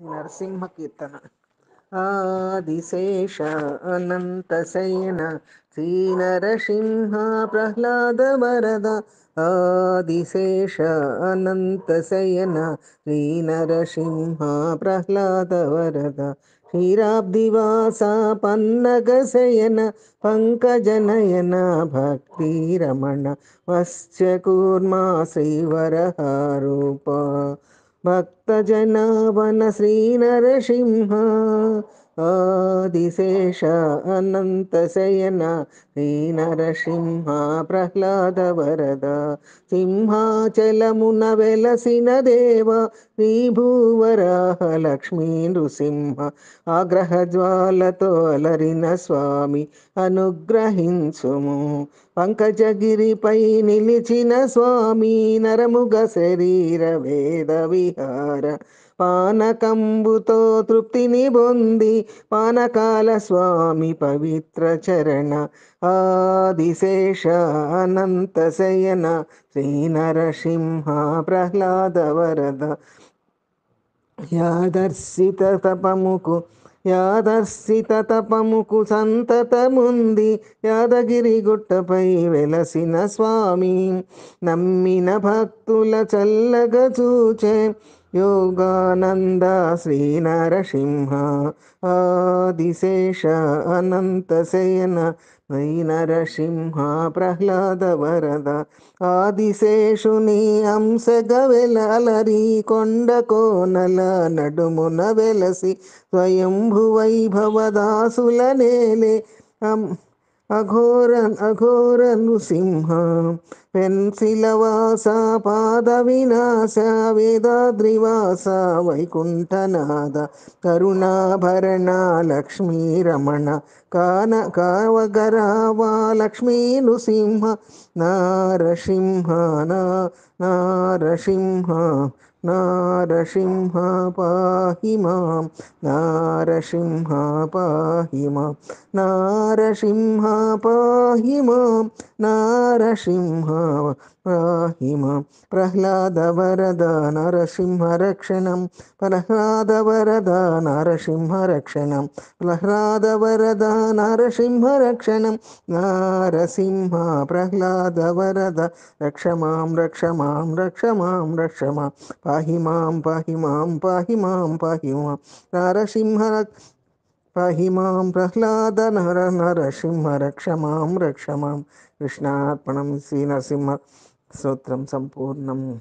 నరసింహ కీర్తన. ఆదిశేష అనంత శయన శ్రీ నరసింహ ప్రహ్లాద వరద. ఆదిశేష అనంత శయన శ్రీ నరసింహ ప్రహ్లాద వరద. క్షీరాబ్దివాస పన్నగ శయన పంకజనయన భక్తి రమణ మత్స్యకూర్మా శ్రీవరహారూప. భక్తజనావన శ్రీ నరసింహ. ఆదిశేష అనంత శయన శ్రీ నరసింహ ప్రహ్లాద వరద. సింహాచలమున వెలసిన దేవ శ్రీ భూవరాహ లక్ష్మీ నృసింహ. ఆగ్రహ జ్వాలతో అలరిన స్వామి అనుగ్రహించుము. పంకజగిరిపై నిలిచిన స్వామి నరముగ శరీర వేద విహార. పానకంబుతో తృప్తిని పొంది పానకాల స్వామి పవిత్ర చరణ. ఆదిశేష అనంత శయన శ్రీ నరసింహ ప్రహ్లాద వరద. యాదర్శిత తపముకు సంతతముంది యాదగిరి గుట్టపై వెలసిన స్వామి. నమ్మిన భక్తుల చల్లగా చూచే యోగానంద శ్రీ నరసింహ. ఆదిశేష అనంత శయన శ్రీ నరసింహ ప్రహ్లాద వరద. ఆదిశేషుని అంశగా వెలలరి కొండ కోనల నడుమున వెలసి స్వయంభు వైభవదాసుల నేలే అఘోర నృసింహ. పెన్సిలవాస పాద వినాశ వేదాద్రివాస వైకుంఠనాథ. కరుణాభరణ లక్ష్మీ రమణ కావగరావా లక్ష్మీ నృసింహ. నారసింహ నారసింహ నారసింహ పాహి మాం. నారసింహ పాహి మాం. నారసింహ పాహి మాం. నారసింహ పాహి మాం. ప్రహ్లాద వరద నరసింహ రక్షణం. ప్రహ్లాద వరద నరసింహ రక్షణం. ప్రహ్లాద వరద నరసింహ రక్షణం. నారసింహ ప్రహ్లాద వరద రక్షమాం రక్షమాం రక్షమాం రక్షమాం. పాహి మాం పాహి మాం పాహి మాం పాహి మాం. నరసింహ పాహి మాం. ప్రహ్లాద నరసింహ రక్షమాం రక్షమాం. కృష్ణార్పణం. శ్రీ నరసింహ స్తోత్రం సంపూర్ణం.